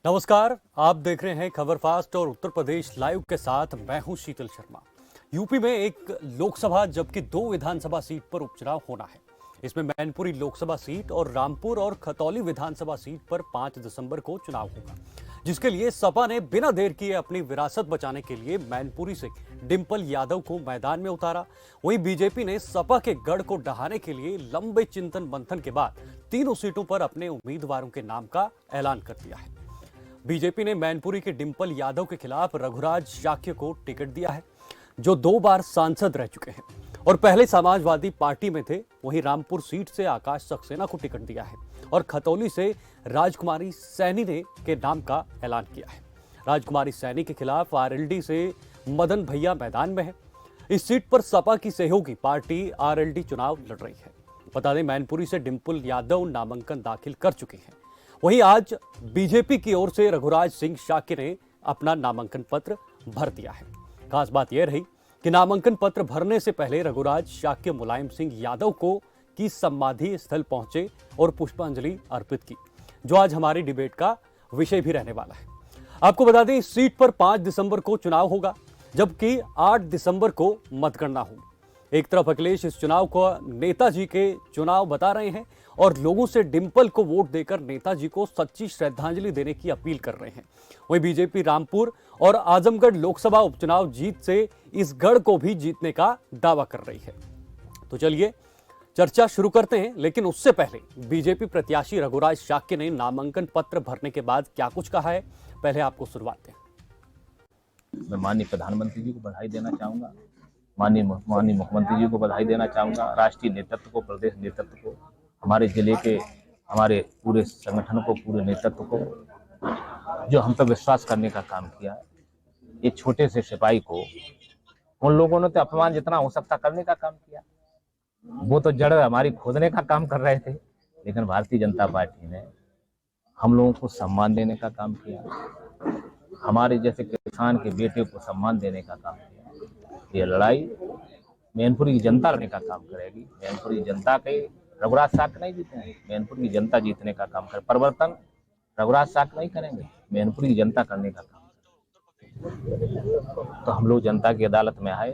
नमस्कार, आप देख रहे हैं खबर फास्ट और उत्तर प्रदेश लाइव के साथ मैं हूं शीतल शर्मा। यूपी में एक लोकसभा जबकि 2 विधानसभा सीट पर उपचुनाव होना है। इसमें मैनपुरी लोकसभा सीट और रामपुर और खतौली विधानसभा सीट पर 5 दिसंबर को चुनाव होगा, जिसके लिए सपा ने बिना देर किए अपनी विरासत बचाने के लिए मैनपुरी से डिंपल यादव को मैदान में उतारा। वहीं बीजेपी ने सपा के गढ़ को ढहाने के लिए लंबे चिंतन मंथन के बाद तीनों सीटों पर अपने उम्मीदवारों के नाम का ऐलान कर दिया है। बीजेपी ने मैनपुरी के डिंपल यादव के खिलाफ रघुराज शाक्य को टिकट दिया है, जो 2 बार सांसद रह चुके हैं और पहले समाजवादी पार्टी में थे। वहीं रामपुर सीट से आकाश सक्सेना को टिकट दिया है और खतौली से राजकुमारी सैनी ने के नाम का ऐलान किया है। राजकुमारी सैनी के खिलाफ आरएलडी से मदन भैया मैदान में है। इस सीट पर सपा की सहयोगी पार्टी आरएलडी चुनाव लड़ रही है। बता दें, मैनपुरी से डिंपल यादव नामांकन दाखिल कर चुके हैं। वहीं आज बीजेपी की ओर से रघुराज सिंह शाक्य ने अपना नामांकन पत्र भर दिया है। खास बात यह रही कि नामांकन पत्र भरने से पहले रघुराज शाक्य मुलायम सिंह यादव को की समाधि स्थल पहुंचे और पुष्पांजलि अर्पित की, जो आज हमारी डिबेट का विषय भी रहने वाला है। आपको बता दें, इस सीट पर 5 दिसंबर को चुनाव होगा, जबकि 8 दिसंबर को मतगणना होगी। एक तरफ अखिलेश इस चुनाव को नेताजी के चुनाव बता रहे हैं और लोगों से डिंपल को वोट देकर नेताजी को सच्ची श्रद्धांजलि देने की अपील कर रहे हैं। वहीं बीजेपी रामपुर और आजमगढ़ लोकसभा उपचुनाव जीत से इस गढ़ को भी जीतने का दावा कर रही है। तो चलिए चर्चा शुरू करते हैं, लेकिन उससे पहले बीजेपी प्रत्याशी रघुराज शाक्य ने नामांकन पत्र भरने के बाद क्या कुछ कहा है, पहले आपको सुनवाते हैं। मैं माननीय प्रधानमंत्री जी को बधाई देना चाहूँगा, माननीय मुख्यमंत्री जी को बधाई देना चाहूँगा, राष्ट्रीय नेतृत्व को, प्रदेश नेतृत्व को, हमारे जिले के, हमारे पूरे संगठन को, पूरे नेतृत्व को, जो हम पर विश्वास करने का काम किया। एक छोटे से सिपाही को उन लोगों ने तो अपमान जितना हो सकता करने का काम किया। वो तो जड़ हमारी खोदने का काम कर रहे थे, लेकिन भारतीय जनता पार्टी ने हम लोगों को सम्मान देने का काम किया, हमारे जैसे किसान के बेटे को सम्मान देने का काम किया। ये लड़ाई मैनपुरी की जनता लड़ने का काम करेगी। मैनपुरी जनता के रघुराज शाक्य नहीं जीते हैं, मैनपुरी की जनता जीतने का काम करे। परिवर्तन रघुराज शाक्य नहीं करेंगे, मैनपुरी की जनता करने का काम करेंगे। तो हम लोग जनता की अदालत में आए,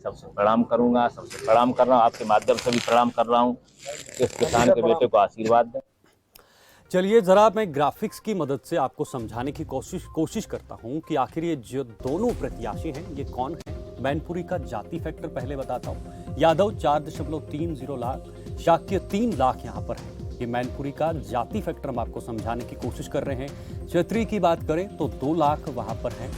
सबसे प्रणाम करूंगा, सबसे प्रणाम कर रहा हूँ, आपके माध्यम से भी प्रणाम कर रहा हूँ। इस किसान के बेटे को आशीर्वाद दें। चलिए जरा मैं ग्राफिक्स की मदद से आपको समझाने की कोशिश करता हूं कि आखिर ये जो दोनों प्रत्याशी हैं ये कौन है। मैनपुरी का जाति फैक्टर पहले बताता हूं। यादव 4.30 लाख, शाक्य 3 लाख यहां पर है। ये मैनपुरी का जाति फैक्टर हम आपको समझाने की कोशिश कर रहे हैं। क्षेत्रीय की बात करें तो 2 लाख वहां पर है।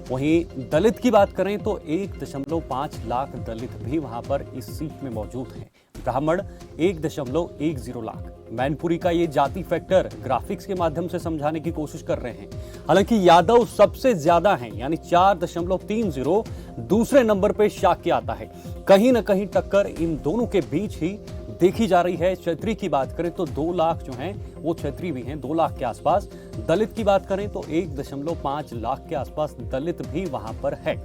वहीं दलित की बात करें तो 1.5 लाख दलित भी वहां पर इस सीट में मौजूद हैं। ब्राह्मण 1.10 लाख। मैनपुरी का ये जाति फैक्टर ग्राफिक्स के माध्यम से समझाने की कोशिश कर रहे हैं। हालांकि यादव सबसे ज्यादा हैं, यानी 4.30। दूसरे नंबर पे शाक्य आता है। कहीं ना कहीं टक्कर इन दोनों के बीच ही देखी जा रही है। क्षेत्रीय की बात करें तो 2 लाख जो हैं वो क्षेत्रीय भी हैं, 2 लाख के आसपास। दलित की बात करें तो 1.5 लाख के आसपास दलित भी वहां पर है।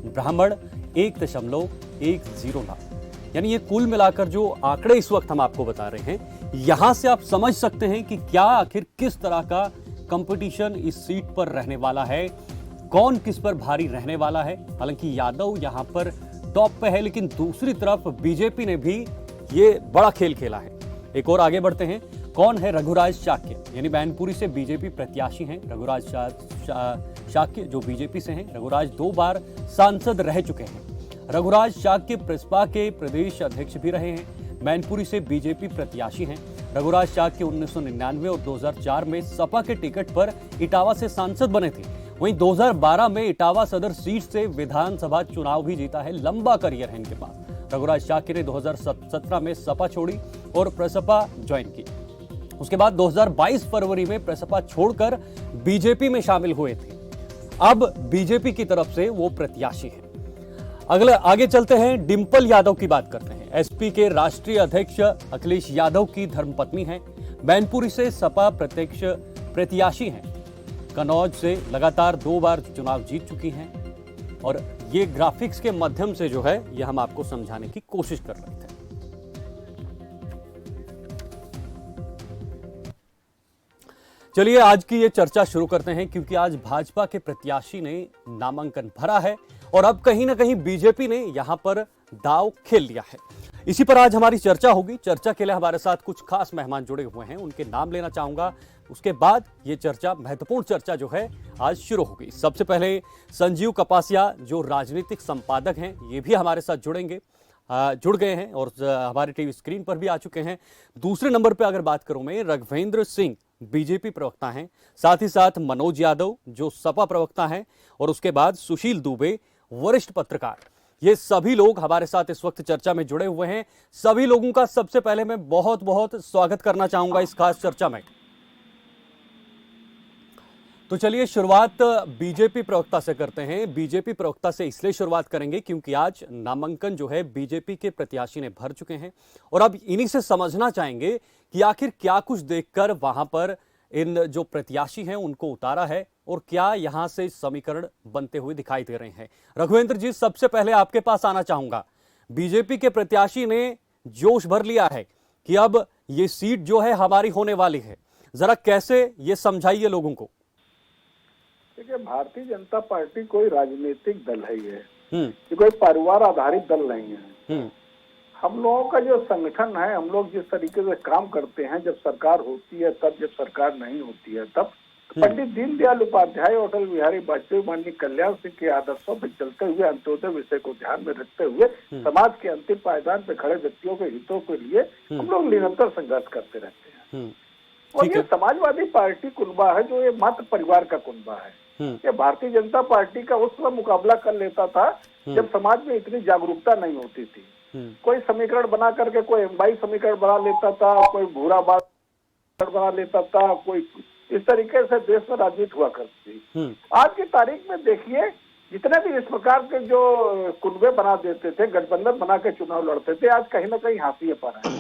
ब्राह्मण 1.10 लाख। यानी ये कुल मिलाकर जो आंकड़े इस वक्त हम आपको बता रहे हैं, यहां से आप समझ सकते हैं कि क्या आखिर किस तरह का कंपटीशन इस सीट पर रहने वाला है, कौन किस पर भारी रहने वाला है। हालांकि यादव यहां पर टॉप पे है, लेकिन दूसरी तरफ बीजेपी ने भी ये बड़ा खेल खेला है। एक और आगे बढ़ते हैं, कौन है रघुराज शाक्य, यानी मैनपुरी से बीजेपी प्रत्याशी हैं रघुराज शाक्य, जो बीजेपी से हैं। रघुराज 2 बार सांसद रह चुके हैं। रघुराज शाक्य प्रसपा के प्रदेश अध्यक्ष भी रहे हैं। मैनपुरी से बीजेपी प्रत्याशी हैं। रघुराज शाक्य 1999 और 2004 में सपा के टिकट पर इटावा से सांसद बने थे। वहीं 2012 में इटावा सदर सीट से विधानसभा चुनाव भी जीता है। लंबा करियर है इनके पास। रघुराज शाक्य ने 2017 में सपा छोड़ी और प्रसपा ज्वाइन की। उसके बाद 2022 फरवरी में प्रसपा छोड़कर बीजेपी में शामिल हुए थे। अब बीजेपी की तरफ से वो प्रत्याशी हैं। आगे चलते हैं, डिंपल यादव की बात करते हैं। एसपी के राष्ट्रीय अध्यक्ष अखिलेश यादव की धर्मपत्नी हैं। मैनपुरी से सपा प्रत्यक्ष प्रत्याशी हैं। कन्नौज से लगातार 2 बार चुनाव जीत चुकी हैं और ये ग्राफिक्स के माध्यम से जो है ये हम आपको समझाने की कोशिश कर रहे थे। चलिए आज की ये चर्चा शुरू करते हैं, क्योंकि आज भाजपा के प्रत्याशी ने नामांकन भरा है और अब कहीं ना कहीं बीजेपी ने यहां पर दांव खेल लिया है। इसी पर आज हमारी चर्चा होगी। चर्चा के लिए हमारे साथ कुछ खास मेहमान जुड़े हुए हैं, उनके नाम लेना चाहूंगा। उसके बाद ये चर्चा, महत्वपूर्ण चर्चा जो है आज शुरू होगी। सबसे पहले संजीव कपासिया जो राजनीतिक संपादक हैं, ये भी हमारे साथ जुड़ गए हैं और हमारे टीवी स्क्रीन पर भी आ चुके हैं। दूसरे नंबर पर अगर बात करूं मैं, रघवेंद्र सिंह बीजेपी प्रवक्ता हैं, साथ ही साथ मनोज यादव जो सपा प्रवक्ता हैं, और उसके बाद सुशील दुबे वरिष्ठ पत्रकार। ये सभी लोग हमारे साथ इस वक्त चर्चा में जुड़े हुए हैं। सभी लोगों का सबसे पहले मैं बहुत बहुत स्वागत करना चाहूंगा इस खास चर्चा में। तो चलिए शुरुआत बीजेपी प्रवक्ता से करते हैं। बीजेपी प्रवक्ता से इसलिए शुरुआत करेंगे क्योंकि आज नामांकन जो है बीजेपी के प्रत्याशी ने भर चुके हैं और अब इन्हीं से समझना चाहेंगे कि आखिर क्या कुछ देखकर वहां पर इन जो प्रत्याशी हैं उनको उतारा है और क्या यहां से समीकरण बनते हुए दिखाई दे रहे हैं। रघुवेंद्र जी, सबसे पहले आपके पास आना चाहूंगा। बीजेपी के प्रत्याशी ने जोश भर लिया है कि अब ये सीट जो है हमारी होने वाली है, जरा कैसे ये समझाइए लोगों को। देखिए, भारतीय जनता पार्टी कोई राजनीतिक दल है, ये कोई परिवार आधारित दल नहीं है। हम लोगों का जो संगठन है, हम लोग जिस तरीके से काम करते हैं, जब सरकार होती है तब, जब सरकार नहीं होती है तब, पंडित दीनदयाल उपाध्याय और अटल बिहारी वाजपेयी, माननीय कल्याण सिंह के आदर्शों पर चलते हुए, अंत्योदय विषय को ध्यान में रखते हुए समाज के अंतिम पायदान पर खड़े व्यक्तियों के हितों के लिए हम लोग निरंतर संघर्ष करते रहते हैं। और ये समाजवादी पार्टी कुनबा है जो ये मात्र परिवार का कुनबा है। ये भारतीय जनता पार्टी का उस समय मुकाबला कर लेता था जब समाज में इतनी जागरूकता नहीं होती थी। कोई समीकरण बना करके कोई एमवाई समीकरण बना लेता था, कोई भूरा बात बना लेता था, कोई इस तरीके से देश में राजनीति हुआ करती थी। आज की तारीख में देखिए, जितने भी इस प्रकार के जो कुनबे बना देते थे, गठबंधन बना के चुनाव लड़ते थे, आज कहीं ना कहीं हाशिए पर है।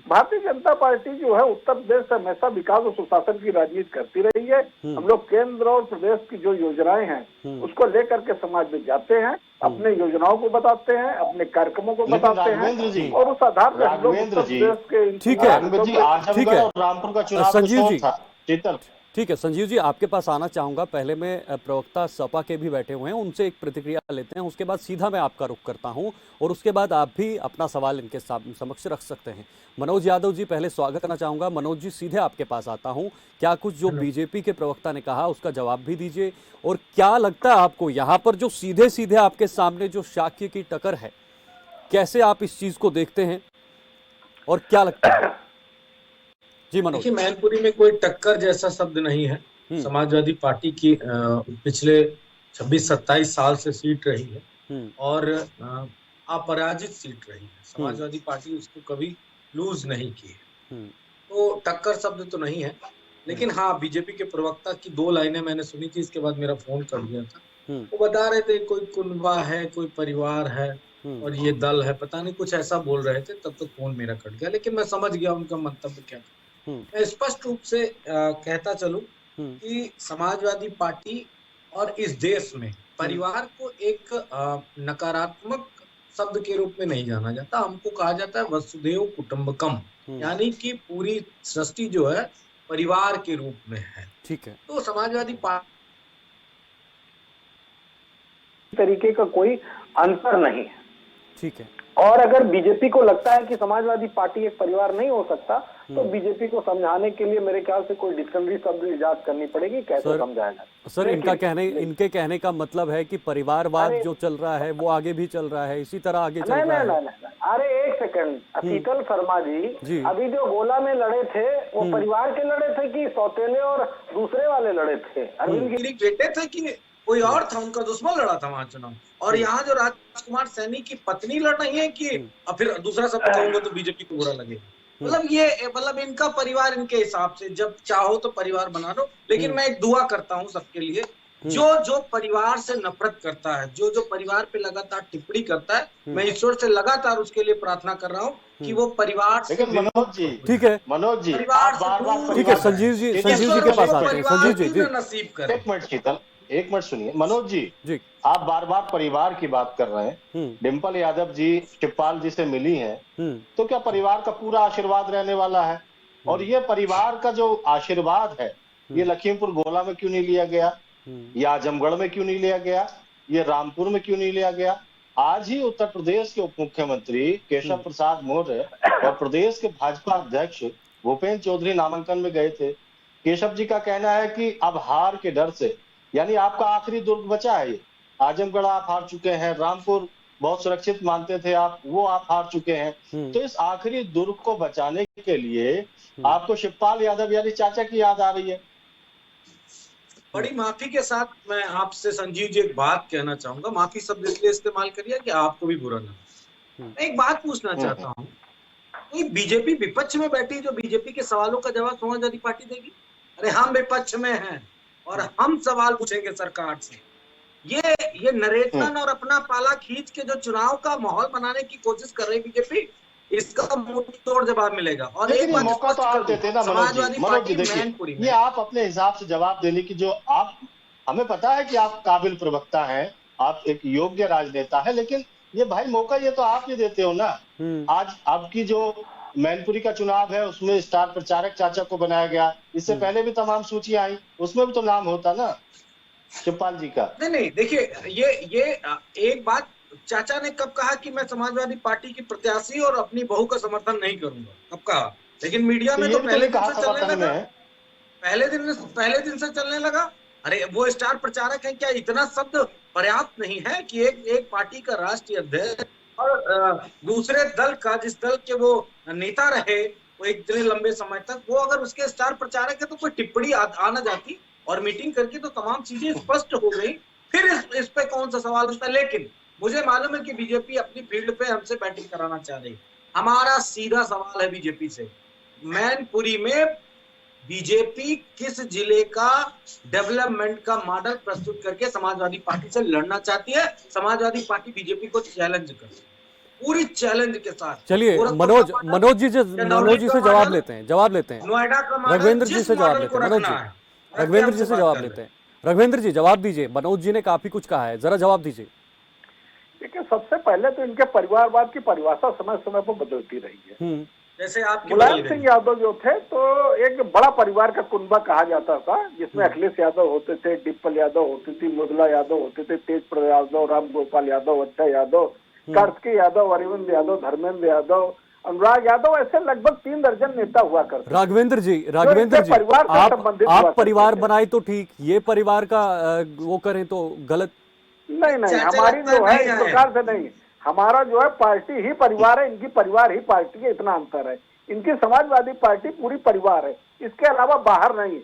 भारतीय जनता पार्टी जो है उत्तर प्रदेश से हमेशा विकास और सुशासन की राजनीति करती रही है। हम लोग केंद्र और प्रदेश की जो योजनाएं हैं उसको लेकर के समाज में जाते हैं, अपने योजनाओं को बताते हैं, अपने कार्यक्रमों को बताते हैं और उस आधार पर हम लोग उत्तर प्रदेश के ठीक है रामपुर का चुनाव संजीव जी, शीतल, ठीक है संजीव जी, आपके पास आना चाहूंगा। पहले मैं प्रवक्ता सपा के भी बैठे हुए हैं, उनसे एक प्रतिक्रिया लेते हैं, उसके बाद सीधा मैं आपका रुख करता हूं और उसके बाद आप भी अपना सवाल इनके समक्ष रख सकते हैं। मनोज यादव जी, पहले स्वागत करना चाहूंगा। मनोज जी, सीधे आपके पास आता हूं। क्या कुछ जो बीजेपी के प्रवक्ता ने कहा उसका जवाब भी दीजिए, और क्या लगता है आपको यहाँ पर जो सीधे सीधे आपके सामने जो शाक्य की टक्कर है, कैसे आप इस चीज को देखते हैं और क्या लगता है? जी मनोज। देखिए, मैनपुरी में कोई टक्कर जैसा शब्द नहीं है। समाजवादी पार्टी की पिछले 26-27 साल से सीट रही है और अपराजित सीट रही है। समाजवादी पार्टी उसको कभी लूज नहीं की है, तो टक्कर शब्द तो नहीं है। लेकिन हाँ, बीजेपी के प्रवक्ता की 2 लाइनें मैंने सुनी थी, इसके बाद मेरा फोन कट गया था। वो बता रहे थे कोई कुनबा है, कोई परिवार है और ये दल है, पता नहीं कुछ ऐसा बोल रहे थे। तब तक फोन मेरा कट गया, लेकिन मैं समझ गया उनका मंतव्य क्या था। मैं स्पष्ट रूप से कहता चलूं कि समाजवादी पार्टी और इस देश में परिवार को एक नकारात्मक शब्द के रूप में नहीं जाना जाता। हमको कहा जाता है वसुधैव कुटुंबकम, यानी कि पूरी सृष्टि जो है परिवार के रूप में है। ठीक है, तो समाजवादी पार्टी तरीके का कोई अंतर नहीं है। ठीक है। और अगर बीजेपी को लगता है कि समाजवादी पार्टी एक परिवार नहीं हो सकता, तो बीजेपी को समझाने के लिए मेरे ख्याल से कोई डिक्शनरी शब्द इजाद करनी पड़ेगी, कैसे समझाएगा। सर, इनके कहने का मतलब है कि परिवारवाद जो चल रहा है वो आगे भी चल रहा है, इसी तरह आगे चल रहा है। नहीं, अरे एक सेकंड, शीतल शर्मा जी, अभी जो गोला में लड़े थे वो परिवार के लड़े थे कि सौतेले और दूसरे वाले लड़े थे? अरविंद गिरी बेटे थे कि कोई और था, उनका दुश्मन लड़ा था वहां चुनाव। और यहाँ जो राजकुमार सैनी की पत्नी लड़ रही है कि अब फिर दूसरा शब्द कहूंगा तो बीजेपी को बुरा लगेगा। मतलब इनका परिवार इनके हिसाब से, जब चाहो तो परिवार बना लो। लेकिन मैं एक दुआ करता हूँ सबके लिए, जो परिवार से नफरत करता है, जो परिवार पे लगातार टिप्पणी करता है, मैं ईश्वर से लगातार उसके लिए प्रार्थना कर रहा हूँ कि वो परिवार से। मनोज जी, ठीक है, मनोज जी, ठीक है, संजीव जी के पास आते हैं। संजीव जी, नसीब करें। एक मिनट शीतल, एक मिनट सुनिए। मनोज जी, आप बार बार परिवार की बात कर रहे हैं। डिंपल यादव जी शिवपाल जी से मिली हैं, तो क्या परिवार का पूरा आशीर्वाद रहने वाला है? और ये परिवार का जो आशीर्वाद है ये लखीमपुर गोला में क्यों नहीं लिया गया, ये आजमगढ़ में क्यों नहीं लिया गया, ये रामपुर में क्यों नहीं लिया गया। आज ही उत्तर प्रदेश के उप मुख्यमंत्री केशव प्रसाद मौर्य और प्रदेश के भाजपा अध्यक्ष भूपेंद्र चौधरी नामांकन में गए थे। केशव जी का कहना है कि अब हार के डर से, यानी आपका आखिरी दुर्ग बचा है, ये आजमगढ़ आप हार चुके हैं, रामपुर बहुत सुरक्षित मानते थे आप, वो आप हार चुके हैं। तो इस आखिरी दुर्ग को बचाने के लिए आपको शिवपाल यादव यानी चाचा की याद आ रही है। बड़ी माफी के साथ मैं आपसे संजीव जी एक बात कहना चाहूंगा, माफी शब्द इसलिए इस्तेमाल करिए कि आपको भी बुरा ना। मैं एक बात पूछना चाहता हूँ, कोई बीजेपी विपक्ष में बैठी जो बीजेपी के सवालों का जवाब समाजवादी पार्टी देगी? अरे हम विपक्ष में हैं और हम सवाल पूछेंगे सरकार से। ये नरेशन और अपना पाला खींच के जो चुनाव का माहौल बनाने की कोशिश कर रही बीजेपी, इसका मुंह तोड़ जवाब मिलेगा। और एक मौका तो आप देते ना मनोज जी, देखिए ये आप अपने हिसाब से जवाब देने की, जो आप, हमें पता है कि आप काबिल प्रवक्ता हैं, आप एक योग्य राजनेता है, लेकिन ये भाई मौका ये तो आप ही देते हो ना। आज आपकी जो मैनपुरी का चुनाव है उसमें स्टार प्रचारक चाचा को बनाया गया, इससे पहले भी तमाम सूची आई, उसमें भी तो नाम होता ना शिवपाल जी का। नहीं देखिए, ये एक बात, चाचा ने कब कहा कि मैं समाजवादी पार्टी की प्रत्याशी और अपनी बहू का समर्थन नहीं करूंगा? कब कहा? लेकिन मीडिया में तो पहले दिन से चलने लगा, पहले दिन से चलने लगा। अरे वो स्टार प्रचारक है, क्या इतना शब्द पर्याप्त नहीं है कि एक पार्टी का राष्ट्रीय अध्यक्ष और दूसरे दल का, जिस दल के वो नेता रहे वो इतने लंबे समय तक, वो अगर उसके स्टार प्रचारक है तो कोई टिप्पणी आना जाती और मीटिंग करके तो तमाम चीजें स्पष्ट हो गई, फिर इस पे कौन सा सवाल उठता। लेकिन मुझे मालूम है कि बीजेपी अपनी फील्ड पे हमसे बैटिंग कराना चाह रही है। हमारा सीधा सवाल है बीजेपी से, मैनपुरी में बीजेपी किस जिले का डेवलपमेंट का मॉडल प्रस्तुत करके समाजवादी पार्टी से लड़ना चाहती है? समाजवादी पार्टी बीजेपी को चैलेंज करती है, पूरी चैलेंज के साथ। चलिए मनोज जी से जवाब लेते हैं, नोएडा का रघुवेंद्र जी से जवाब लेते हैं, मनोज जी रघुवेंद्र जी से जवाब लेते हैं। रघुवेंद्र जी जवाब दीजिए, मनोज जी ने काफी कुछ कहा है, जरा जवाब दीजिए। देखिए, सबसे पहले तो इनके परिवारवाद की परिभाषा समय समय पर बदलती रही है। जैसे आप मुलायम सिंह यादव जो थे तो एक बड़ा परिवार का कुनबा कहा जाता था, जिसमें अखिलेश यादव होते थे, डिम्पल यादव होती थी, मृदुला यादव होते थे, तेज प्रताप यादव, राम गोपाल यादव, अक्षय यादव, कार्तिकेय यादव, अरविंद यादव, धर्मेंद्र यादव, अनुराग यादव, ऐसे लगभग 3 दर्जन नेता हुआ करते। राघवेंद्र जी आप परिवार बनाए तो ठीक, ये परिवार का वो करें तो गलत। नहीं, हमारी जो है इस प्रकार से नहीं, हमारा जो है पार्टी ही परिवार है, इनकी परिवार ही पार्टी है, इतना अंतर है। इनकी समाजवादी पार्टी पूरी परिवार है, इसके अलावा बाहर नहीं।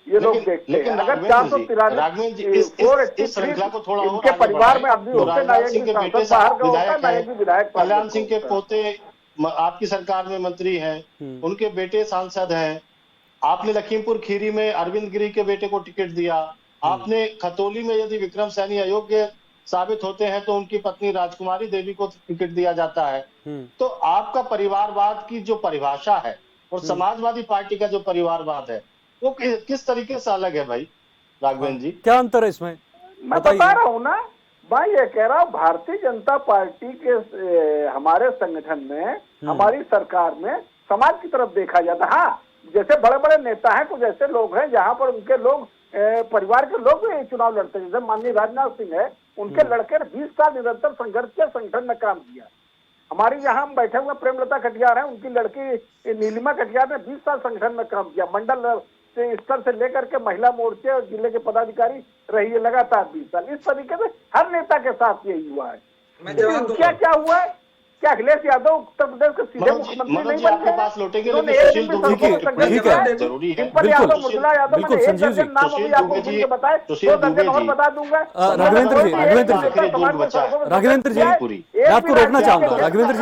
ये लोग देखते हैं अगर 483 इनके परिवार में अभी होते, ना एक भी सांसद बाहर का होता, ना एक भी विधायक। कल्याण सिंह के पोते आपकी सरकार में मंत्री हैं, उनके बेटे सांसद हैं। आपने लखीमपुर खीरी में अरविंद गिरी के बेटे को टिकट दिया। आपने खतौली में यदि विक्रम सैनी अयोग्य साबित होते हैं तो उनकी पत्नी राजकुमारी देवी को टिकट दिया जाता है। तो आपका परिवारवाद की जो परिभाषा है और समाजवादी पार्टी का जो परिवारवाद है वो किस तरीके से अलग है भाई राघवेंद्र जी? क्या अंतर है इसमें? मैं बता रहा हूँ ना, मैं ये कह रहा हूँ भारतीय जनता पार्टी के हमारे संगठन में, हमारी सरकार में समाज की तरफ देखा जाता है। हाँ, जैसे बड़े बड़े नेता हैं, कुछ ऐसे लोग हैं जहाँ पर उनके लोग परिवार के लोग चुनाव लड़ते हैं। जैसे माननीय राजनाथ सिंह है, उनके लड़के ने 20 साल निरंतर संघर्ष के संगठन में काम किया। हमारी यहाँ हम बैठे हुए प्रेमलता कटियार है, उनकी लड़की नीलिमा कटियार ने 20 साल संगठन में काम किया। मंडल से स्तर से लेकर के महिला मोर्चे और जिले के पदाधिकारी रही है लगातार 20 साल। इस तरीके से हर नेता के साथ यही हुआ है। क्या हुआ है? क्या अखिलेश यादव उत्तर प्रदेश के सीधे मुख्यमंत्री नहीं बन गए? पास लौटेंगे बिल्कुल संजीव जी, बता दूंगा। राघवेंद्र जी मैं आपको रोकना चाहूंगा, राघवेंद्र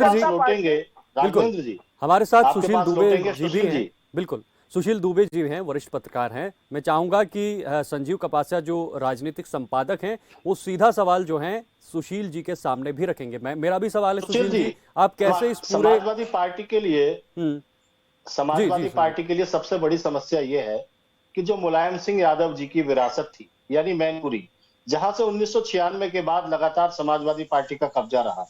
जी लौटेंगे। बिल्कुल जी, हमारे साथ सुशील दुबे जी भी हैं। बिल्कुल, सुशील दुबे जी हैं, वरिष्ठ पत्रकार हैं। मैं चाहूंगा कि संजीव कपासिया जो राजनीतिक संपादक हैं वो सीधा सवाल जो है सुशील जी के सामने भी रखेंगे। मेरा भी सवाल है सुशील जी, आप कैसे इस पूरे समाजवादी पार्टी के लिए समाजवादी पार्टी के लिए सबसे बड़ी समस्या ये है कि जो मुलायम सिंह यादव जी की विरासत थी, यानी मैनपुरी, जहां से 1996 के बाद लगातार समाजवादी पार्टी का कब्जा रहा,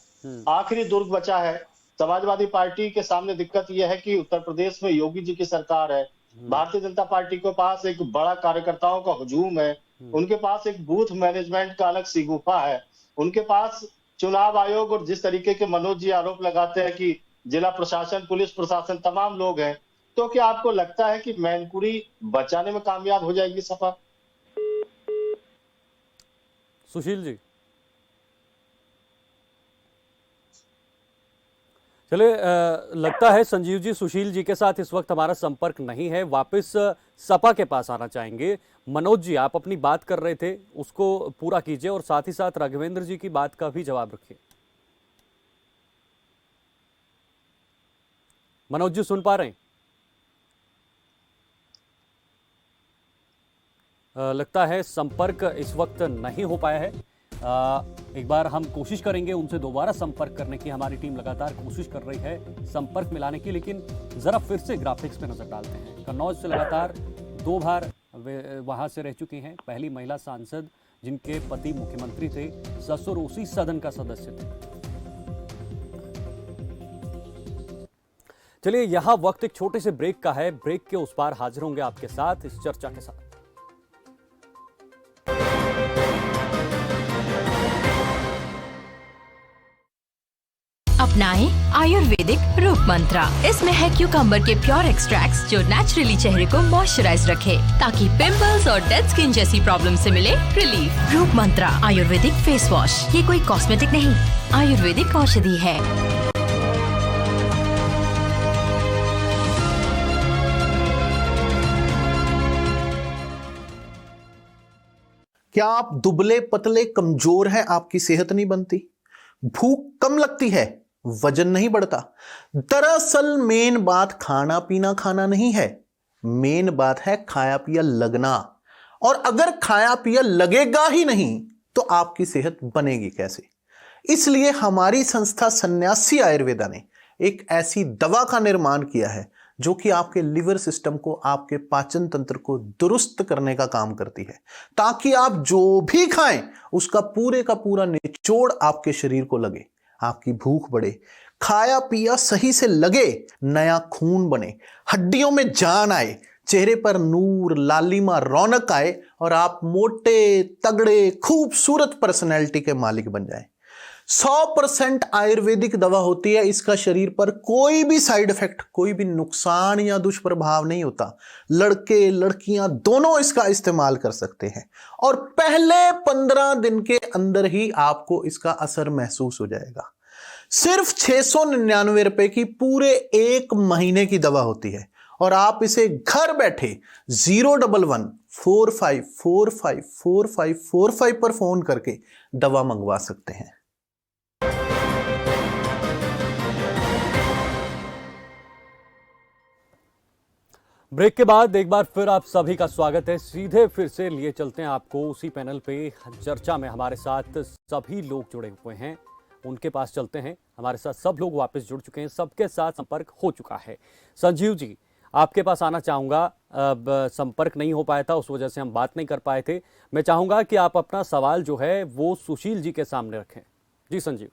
आखिरी दुर्ग बचा है। समाजवादी पार्टी के सामने दिक्कत यह है कि उत्तर प्रदेश में योगी जी की सरकार है, भारतीय जनता पार्टी के पास एक बड़ा कार्यकर्ताओं का हुजूम है, उनके पास एक बूथ मैनेजमेंट का अलग सिगुफा है, उनके पास चुनाव आयोग और जिस तरीके के मनोज जी आरोप लगाते हैं कि जिला प्रशासन, पुलिस प्रशासन तमाम लोग हैं, तो क्या आपको लगता है कि मैनपुरी बचाने में कामयाब हो जाएगी सपा? सुशील जी, चलिए, लगता है संजीव जी सुशील जी के साथ इस वक्त हमारा संपर्क नहीं है, वापस सपा के पास आना चाहेंगे। मनोज जी, आप अपनी बात कर रहे थे, उसको पूरा कीजिए और साथ ही साथ राघवेंद्र जी की बात का भी जवाब रखिए। मनोज जी सुन पा रहे हैं? लगता है संपर्क इस वक्त नहीं हो पाया है। एक बार हम कोशिश करेंगे उनसे दोबारा संपर्क करने की, हमारी टीम लगातार कोशिश कर रही है संपर्क मिलाने की, लेकिन जरा फिर से ग्राफिक्स पे नजर डालते हैं। कन्नौज से लगातार 2 बार वहां से रह चुकी हैं, पहली महिला सांसद जिनके पति मुख्यमंत्री थे, ससुर उसी सदन का सदस्य थे। चलिए, यहां वक्त एक छोटे से ब्रेक का है, ब्रेक के उस पार हाजिर होंगे आपके साथ इस चर्चा के साथ। अपनाएं आयुर्वेदिक रूप मंत्रा। इसमें है क्यूकम्बर के प्योर एक्सट्रैक्ट्स जो नेचुरली चेहरे को मॉइस्चराइज रखे, ताकि पिंपल्स और डेड स्किन जैसी प्रॉब्लम से मिले रिलीफ। रूप मंत्रा आयुर्वेदिक फेस वॉश, ये कोई कॉस्मेटिक नहीं, आयुर्वेदिक औषधि है। क्या आप दुबले पतले कमजोर हैं? आपकी सेहत नहीं बनती, भूख कम लगती है, वजन नहीं बढ़ता? दरअसल मेन बात खाना पीना खाना नहीं है, मेन बात है खाया पिया लगना। और अगर खाया पिया लगेगा ही नहीं तो आपकी सेहत बनेगी कैसे? इसलिए हमारी संस्था सन्यासी आयुर्वेदा ने एक ऐसी दवा का निर्माण किया है जो कि आपके लिवर सिस्टम को, आपके पाचन तंत्र को दुरुस्त करने का काम करती है, ताकि आप जो भी खाएं उसका पूरे का पूरा निचोड़ आपके शरीर को लगे, आपकी भूख बढ़े, खाया पिया सही से लगे, नया खून बने, हड्डियों में जान आए, चेहरे पर नूर, लालिमा, रौनक आए और आप मोटे, तगड़े, खूबसूरत पर्सनैलिटी के मालिक बन जाएं। 100% आयुर्वेदिक दवा होती है, इसका शरीर पर कोई भी साइड इफेक्ट, कोई भी नुकसान या दुष्प्रभाव नहीं होता। लड़के लड़कियां दोनों इसका इस्तेमाल कर सकते हैं और पहले 15 दिन के अंदर ही आपको इसका असर महसूस हो जाएगा। सिर्फ 699 रुपए की पूरे 1 महीने की दवा होती है और आप इसे घर बैठे 011-45454545 पर फोन करके दवा मंगवा सकते हैं। ब्रेक के बाद एक बार फिर आप सभी का स्वागत है। सीधे फिर से लिए चलते हैं आपको उसी पैनल पे। चर्चा में हमारे साथ सभी लोग जुड़े हुए हैं, उनके पास चलते हैं। हमारे साथ सब लोग वापस जुड़ चुके हैं, सबके साथ संपर्क हो चुका है। संजीव जी, आपके पास आना चाहूँगा। अब संपर्क नहीं हो पाया था, उस वजह से हम बात नहीं कर पाए थे। मैं चाहूँगा कि आप अपना सवाल जो है वो सुशील जी के सामने रखें। जी संजीव।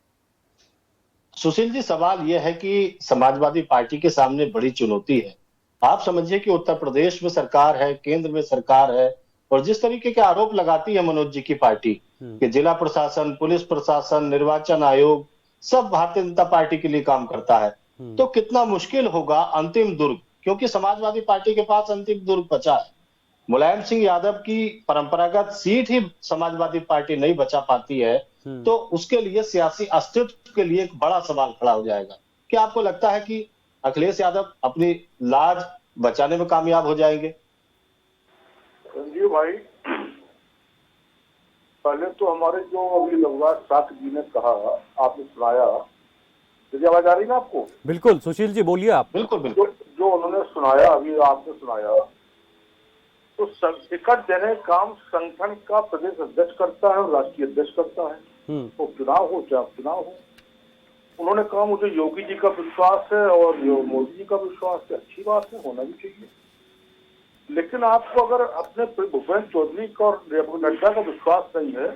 सुशील जी, सवाल यह है कि समाजवादी पार्टी के सामने बड़ी चुनौती है। आप समझिए कि उत्तर प्रदेश में सरकार है, केंद्र में सरकार है, और जिस तरीके के आरोप लगाती है मनोज जी की पार्टी कि जिला प्रशासन, पुलिस प्रशासन, निर्वाचन आयोग सब भारतीय जनता पार्टी के लिए काम करता है, तो कितना मुश्किल होगा अंतिम दुर्ग, क्योंकि समाजवादी पार्टी के पास अंतिम दुर्ग बचा है। मुलायम सिंह यादव की परंपरागत सीट ही समाजवादी पार्टी नहीं बचा पाती है, तो उसके लिए सियासी अस्तित्व के लिए एक बड़ा सवाल खड़ा हो जाएगा। क्या आपको लगता है कि अखिलेश यादव अपनी लाज बचाने में कामयाब हो जाएंगे? संजीव भाई, पहले तो हमारे जो अभी लवराज साथ जी ने कहा, आपने सुनाया, मुझे आवाज आ रही है ना आपको? बिल्कुल सुशील जी, बोलिए आप। बिल्कुल बिल्कुल। जो उन्होंने सुनाया, अभी आपने सुनाया, तो टिकट देने काम संगठन का प्रदेश अध्यक्ष करता है और राष्ट्रीय अध्यक्ष करता है। तो चुनाव हो चाहे चुनाव हो, उन्होंने कहा मुझे योगी जी का विश्वास है और मोदी जी का विश्वास है, अच्छी बात है, होना भी चाहिए। लेकिन आपको अगर अपने भूपेंद्र चौधरी का और नड्डा का विश्वास नहीं है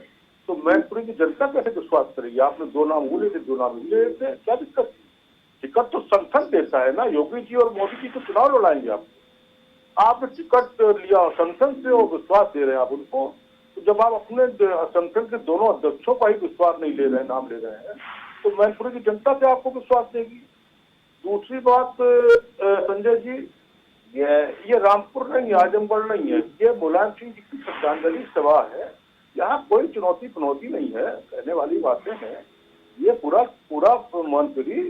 तो मैनपुरी की जनता कैसे विश्वास करेगी? आपने 2 नाम बोले थे, 2 नाम ले थे, क्या दिक्कत? टिकट तो संगठन देता है ना, योगी जी और मोदी जी तो चुनाव लड़ाएंगे। आपने टिकट लिया संगठन से और विश्वास दे रहे हैं आप उनको, तो जब आप अपने संगठन के दोनों अध्यक्षों का ही विश्वास नहीं ले रहे हैं, नाम ले रहे हैं, तो मैनपुरी की जनता से आपको विश्वास देगी। दूसरी बात संजय जी, ये रामपुर नहीं, आजमगढ़ नहीं है, ये मुलायम सिंह जी की श्रद्धांजलि सभा है। यहाँ कोई चुनौती पनौती नहीं है, कहने वाली बातें हैं। ये पूरा मैनपुरी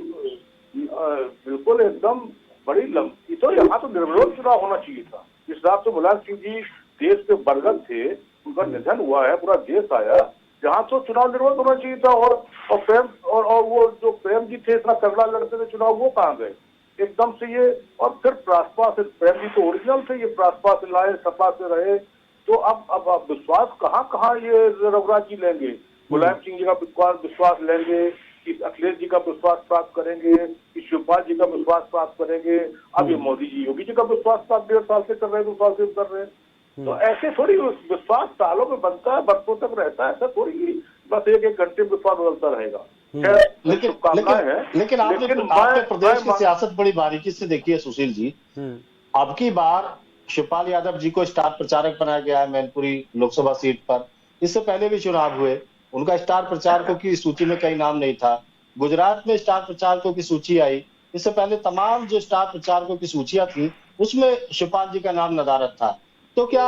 बिल्कुल एकदम बड़ी लंबी, तो यहाँ तो निर्विरोध चुनाव होना चाहिए था। इस हिसाब से मुलायम सिंह जी देश के बरगद थे, उनका निधन हुआ है, पूरा देश आया, जहाँ तो चुनाव निर्विरोध होना चाहिए था। और प्रेम और वो जो प्रेम जी थे, इतना तगड़ा लड़ते थे चुनाव, वो कहाँ गए एकदम से ये। और फिर प्रासपा से, प्रेम जी तो ओरिजिनल थे, ये प्रासपा से लाए, सपा से रहे, तो अब विश्वास कहाँ ये रघुराज जी लेंगे? मुलायम सिंह जी का विश्वास लेंगे कि अखिलेश जी का विश्वास प्राप्त करेंगे, कि शिवपाल जी का विश्वास प्राप्त करेंगे, अब ये मोदी जी, योगी जी का विश्वास प्राप्त 1.5 साल से कर रहे हैं, 2 साल से कर रहे हैं। तो ऐसे थोड़ी विश्वास सालों में बनता है, बरसों तक रहता है, ऐसा थोड़ी बस एक घंटे में विश्वास बदलता रहेगा। लेकिन आपने प्रदेश की सियासत बड़ी बारीकी से देखी है सुशील जी। अब की बार शिवपाल यादव जी को स्टार प्रचारक बनाया गया है मैनपुरी लोकसभा सीट पर। इससे पहले भी चुनाव हुए, उनका स्टार प्रचारकों की सूची में कई नाम नहीं था। गुजरात में स्टार प्रचारकों की सूची आई, इससे पहले तमाम जो स्टार प्रचारकों की सूचियां थी उसमें शिवपाल जी का नाम नदारद था। तो क्या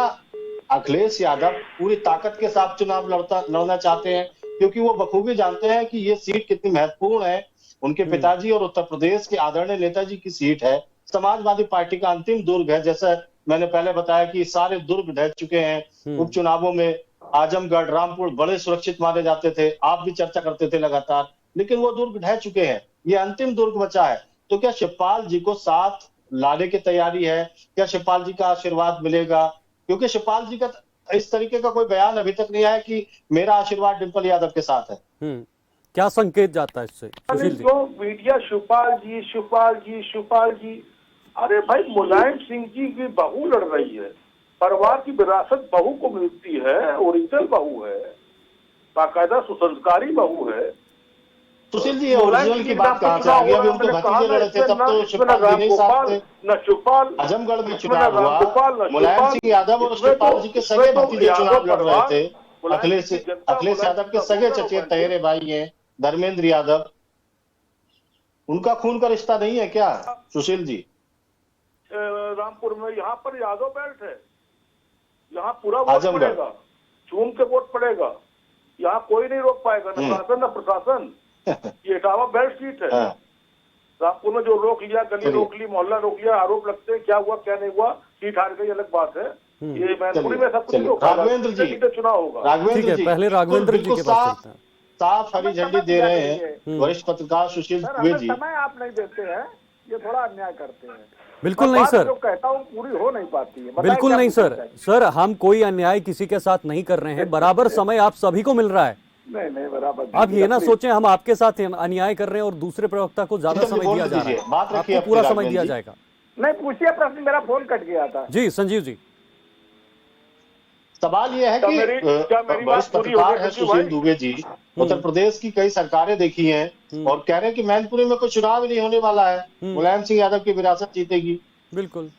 अखिलेश यादव पूरी ताकत के साथ चुनाव लड़ना चाहते हैं, क्योंकि वो बखूबी जानते हैं कि ये सीट कितनी महत्वपूर्ण है। उनके पिताजी और उत्तर प्रदेश के आदरणीय नेताजी की सीट है, समाजवादी पार्टी का अंतिम दुर्ग है। जैसा मैंने पहले बताया कि सारे दुर्ग ढह चुके हैं उपचुनावों में। आजमगढ़, रामपुर बड़े सुरक्षित माने जाते थे, आप भी चर्चा करते थे लगातार, लेकिन वो दुर्ग ढह चुके हैं, ये अंतिम दुर्ग बचा है। तो क्या शिवपाल जी को साथ लाने की तैयारी है? क्या शिवपाल जी का आशीर्वाद मिलेगा? क्योंकि शिवपाल जी का इस तरीके का कोई बयान अभी तक नहीं आया कि मेरा आशीर्वाद डिंपल यादव के साथ है। क्या संकेत जाता है इससे सुशील जी? जो मीडिया शिवपाल जी, अरे भाई मुलायम सिंह जी की बहू लड़ रही है, परिवार की विरासत बहू को मिलती है, ओरिजिनल बहू है, बाकायदा सुसंस्कारी बहू है। सुशील जी, ओरिजिनल की बात कहाँ से आ गई? अभी उनके भतीजे लड़े थे, तब तो शिवपाल जी नहीं साथ थे। न शिवपाल, आजमगढ़ में चुनाव हुआ, मुलायम सिंह यादव और शिवपाल जी के सगे भतीजे चुनाव लड़ रहे थे। अखिलेश यादव के सगे चचेरे तहेरे भाई हैं धर्मेंद्र यादव, उनका खून का रिश्ता नहीं है क्या सुशील जी? रामपुर में यहाँ पर यादव बेल्ट है, यहाँ पूरा वोट पड़ेगा, चूम के वोट पड़ेगा, यहाँ कोई नहीं रोक पाएगा, न शासन न प्रशासन। ये इटावा बेल्ट सीट है। रामपुर में जो रोक लिया, गली रोक ली, मोहल्ला रोक लिया, आरोप लगते हैं, क्या हुआ क्या नहीं हुआ, सीट हार गई अलग बात है। ये मैनपुरी में सब कुछ राघवेंद्र जी चुनाव होगा। राघवेंद्र जी, पहले राघवेंद्र जी के पास साफ हरी झंडी दे रहे हैं वरिष्ठ पत्रकार सुशील दुबे जी। समय आप नहीं देते हैं, ये थोड़ा अन्याय करते हैं। बिल्कुल नहीं सर, जो कहता हूँ पूरी हो नहीं पाती है। बिल्कुल नहीं सर, हम कोई अन्याय किसी के साथ नहीं कर रहे हैं, बराबर समय आप सभी को मिल रहा है। नहीं बराबर, आप ये ना सोचें हम आपके साथ अन्याय कर रहे हैं और दूसरे प्रवक्ता को ज्यादा समय दिया जा रहा है। आपको पूरा समय दिया जाएगा। नहीं पूछिए प्रश्न, मेरा फोन कट गया था। जी संजीव जी, सवाल यह है कि वरिष्ठ पत्रकार है सुशील दुबे जी, उत्तर प्रदेश की कई सरकारें देखी हैं और कह रहे हैं कि मैनपुरी में कोई चुनाव ही नहीं होने वाला है, मुलायम सिंह यादव की विरासत जीतेगी। बिल्कुल।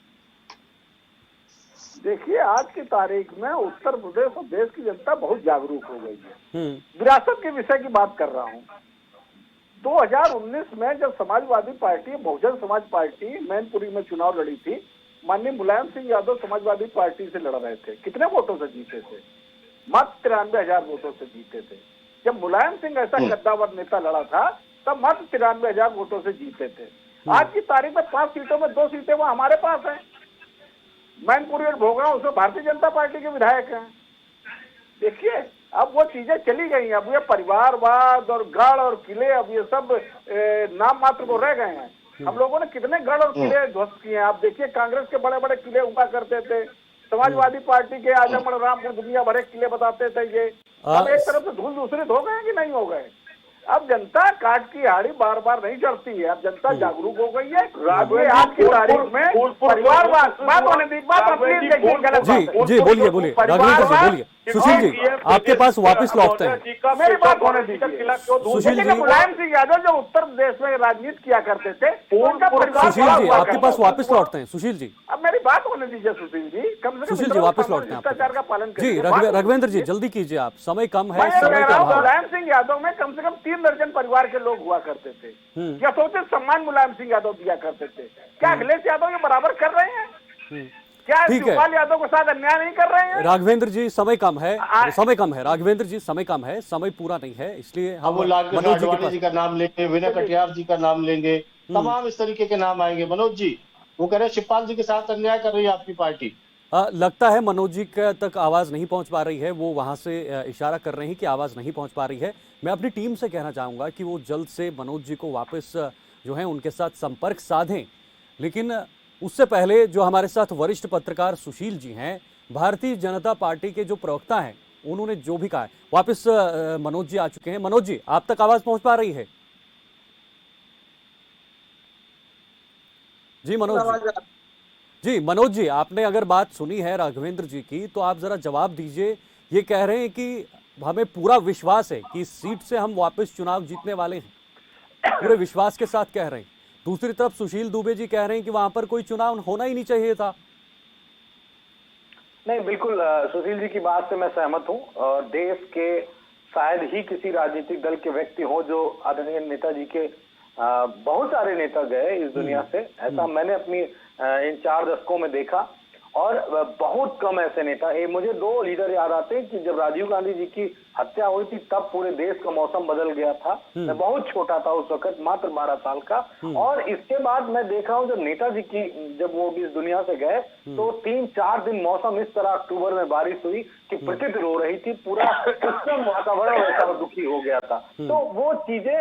देखिए आज की तारीख में उत्तर प्रदेश और देश की जनता बहुत जागरूक हो गई है। विरासत के विषय की बात कर रहा हूँ। 2019 में जब समाजवादी पार्टी, बहुजन समाज पार्टी मैनपुरी में चुनाव लड़ी थी, माननीय मुलायम सिंह यादव समाजवादी पार्टी से लड़ रहे थे। कितने वोटों से जीते थे? मात्र 93,000 वोटों से जीते थे। जब मुलायम सिंह ऐसा कद्दावर नेता लड़ा था तब मात्र 93,000 वोटों से जीते थे। आज की तारीख में 5 सीटों में 2 सीटें वो हमारे पास हैं। मैनपुरी और भोगांव उसमें भारतीय जनता पार्टी के विधायक हैं। देखिए अब वो चीजें चली गई हैं। अब ये परिवारवाद और गढ़ और किले अब ये सब नाम मात्र को रह गए हैं। हम लोगों ने कितने गढ़ और किले ध्वस्त किए हैं। आप देखिए कांग्रेस के बड़े बड़े किले हुआ करते थे, समाजवादी पार्टी के आजमगढ़, रामपुर, दुनिया भर के किले बताते थे। ये अब एक तरफ से धूल दूसरे हो गए कि नहीं हो गए? अब जनता काट की हाड़ी बार बार नहीं चढ़ती है। अब जनता जागरूक हो गई है। आज की तारीख में परिवारवाद बात होने दी, बात जी बोलिए राघवेंद्र जी बोलिए। सुशील जी आपके पास वापस लौटते हैं। मेरी बात होने दीजिए। सुशील जी, मुलायम सिंह यादव जो उत्तर प्रदेश में राजनीति किया करते थे, सुशील जी आपके पास वापस लौटते हैं। सुशील जी अब मेरी बात होने दीजिए सुशील जी, कम से कम सुशील जी वापस लौटते हैं शिष्टाचार का पालन जी। करिए। रघुवेंद्र जी जल्दी कीजिए, आप समय कम है, मैं ये समय कह का रहा हूं, अभाव। मुलायम सिंह यादव में कम से कम 3 दर्जन परिवार के लोग हुआ करते थे। क्या सोचे सम्मान मुलायम सिंह यादव दिया करते थे? क्या अखिलेश यादव ये बराबर कर रहे हैं? क्या ठीक है। शिवपाल यादव के साथ अन्याय नहीं कर रहे हैं? राघवेंद्र जी समय कम है, समय कम है, राघवेंद्र जी समय कम है, समय पूरा नहीं है, इसलिए अब हम वो लालकृष्ण मनोज जी के आडवाणी पास जी का नाम लेंगे, विनय कटियार जी का नाम लेंगे, तमाम इस तरीके के नाम आएंगे। मनोज जी वो कह रहे हैं शिवपाल जी के साथ अन्याय कर रही है आपकी पार्टी। लगता है मनोज जी तक आवाज नहीं पहुंच पा रही है, वो वहां से इशारा कर रहे हैं कि आवाज नहीं पहुंच पा रही है। मैं अपनी टीम से कहना चाहूंगा कि वो जल्द से मनोज जी को वापस जो है उनके साथ संपर्क साधें, लेकिन उससे पहले जो हमारे साथ वरिष्ठ पत्रकार सुशील जी हैं, भारतीय जनता पार्टी के जो प्रवक्ता हैं, उन्होंने जो भी कहा है, वापस मनोज जी आ चुके हैं। मनोज जी आप तक आवाज पहुंच पा रही है? जी मनोज जी, मनोज जी आपने अगर बात सुनी है राघवेंद्र जी की, तो आप जरा जवाब दीजिए। ये कह रहे हैं कि हमें पूरा विश्वास है कि इस सीट से हम वापस चुनाव जीतने वाले हैं, पूरे विश्वास के साथ कह रहे हैं। दूसरी तरफ सुशील दुबे जी कह रहे हैं कि वहां पर कोई चुनाव होना ही नहीं चाहिए था। नहीं, बिल्कुल सुशील जी की बात से मैं सहमत हूं। और देश के शायद ही किसी राजनीतिक दल के व्यक्ति हो जो आदरणीय नेताजी के बहुत सारे नेता गए इस दुनिया से, ऐसा मैंने अपनी इन 4 दशकों में देखा। और बहुत कम ऐसे नेता, मुझे 2 लीडर याद आते हैं कि जब राजीव गांधी जी की हत्या हुई थी तब पूरे देश का मौसम बदल गया था। मैं बहुत छोटा था उस वक्त, मात्र 12 साल का। और इसके बाद मैं देखा हूँ जब नेताजी की जब वो इस दुनिया से गए तो 3-4 दिन मौसम इस तरह अक्टूबर में बारिश हुई कि प्रकृति रो रही थी, पूरा एकदम वातावरण वैसा दुखी हो गया था। तो वो चीजें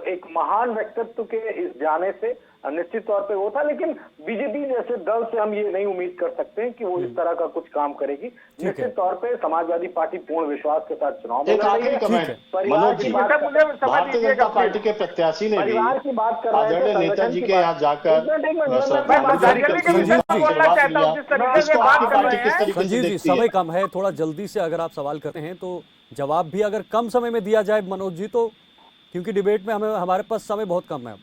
एक महान व्यक्तित्व के इस जाने से निश्चित तौर पे वो था, लेकिन बीजेपी जैसे दल से हम ये नहीं उम्मीद कर सकते हैं कि वो इस तरह का कुछ काम करेगी। निश्चित तौर पे समाजवादी पार्टी पूर्ण विश्वास के साथ चुनाव में एक आखिरी कमेंट मनोज जी, भारतीय जनता पार्टी के प्रत्याशी ने भी परिवार की बात कर रहे आदरणीय थे, नेताजी के यहाँ जाकर संजीव जी समय कम है, थोड़ा जल्दी से अगर आप सवाल करते हैं तो जवाब भी अगर कम समय में दिया जाए मनोज जी, तो क्योंकि डिबेट में हमारे पास समय बहुत कम है।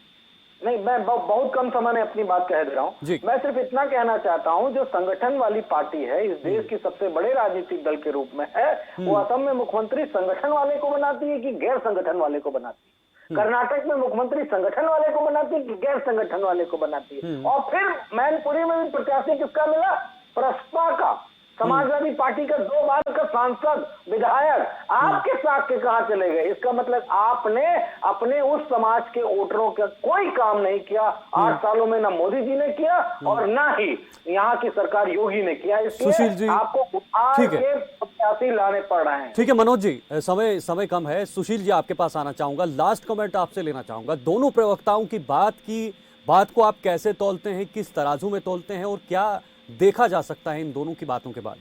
नहीं, मैं बहुत कम समय में अपनी बात कह दे रहा हूँ। मैं सिर्फ इतना कहना चाहता हूँ, जो संगठन वाली पार्टी है इस देश की सबसे बड़े राजनीतिक दल के रूप में है, वो असम में मुख्यमंत्री संगठन वाले को बनाती है कि गैर संगठन वाले को बनाती है? कर्नाटक में मुख्यमंत्री संगठन वाले को बनाती है कि गैर संगठन वाले को बनाती है? और फिर मैनपुरी में भी प्रत्याशी किसका मिला? प्रसपा का, समाजवादी पार्टी का 2 बार का सांसद विधायक आपके साथ के कहां चले गए? इसका मतलब आपने अपने उस समाज के वोटरों का कोई काम नहीं किया 8 सालों में, ना मोदी जी ने किया और ना ही यहाँ की सरकार योगी ने किया। इसलिए आपको उठार के प्रत्याशी लाने पड़ रहे हैं। ठीक है मनोज जी, समय कम है। सुशील जी आपके पास आना चाहूंगा, लास्ट कमेंट आपसे लेना चाहूंगा। दोनों प्रवक्ताओं की बात को आप कैसे तौलते हैं, किस तराजू में तौलते हैं और क्या देखा जा सकता है इन दोनों की बातों के बाद?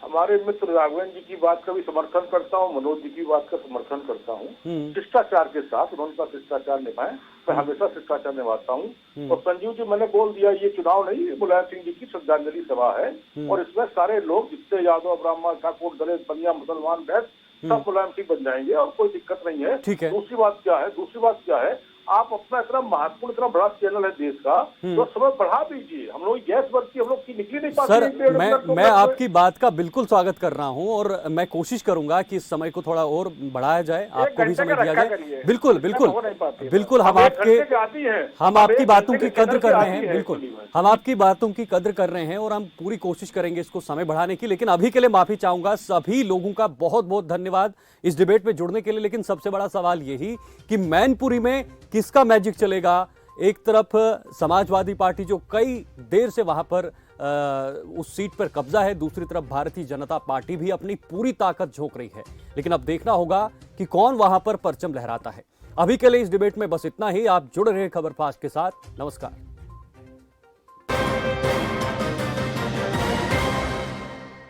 हमारे मित्र राघवेंद्र जी की बात का भी समर्थन करता हूँ, मनोज जी की बात का समर्थन करता हूँ। शिष्टाचार के साथ उन्होंने शिष्टाचार निभाए, मैं हमेशा शिष्टाचार निभाता हूँ। और संजीव जी मैंने बोल दिया, ये चुनाव नहीं, ये मुलायम सिंह जी की श्रद्धांजलि सभा है और इसमें सारे लोग जितने यादव, ब्राह्मण, ठाकुर, दलित, बनिया, मुसलमान, बैस सब मुलायम सिंह बन जाएंगे और कोई दिक्कत नहीं है। दूसरी बात क्या है, आप अपना इतना महत्वपूर्ण, इतना बड़ा चैनल है देश का, तो समय बढ़ा दीजिए। हम लोग गैस बढ़ती, हम लोग की निकली नहीं पाती। सर मैं आपकी बात का बिल्कुल स्वागत कर रहा हूं और मैं कोशिश करूंगा कि इस समय को थोड़ा और बढ़ाया जाए, आपको भी समय दिया जाए। बिल्कुल हम आपकी बातों की कद्र कर रहे हैं, बिल्कुल हम आपकी बातों की कद्र कर रहे हैं और हम पूरी कोशिश करेंगे इसको समय बढ़ाने की। लेकिन अभी के लिए माफी चाहूंगा सभी लोगों का, बहुत बहुत धन्यवाद इस डिबेट में जुड़ने के लिए। लेकिन सबसे बड़ा सवाल यही कि मैनपुरी में किसका मैजिक चलेगा? एक तरफ समाजवादी पार्टी जो कई देर से वहां पर उस सीट पर कब्जा है, दूसरी तरफ भारतीय जनता पार्टी भी अपनी पूरी ताकत झोंक रही है। लेकिन अब देखना होगा कि कौन वहां पर परचम लहराता है। अभी के लिए इस डिबेट में बस इतना ही। आप जुड़ रहे खबर फास्ट के साथ। नमस्कार।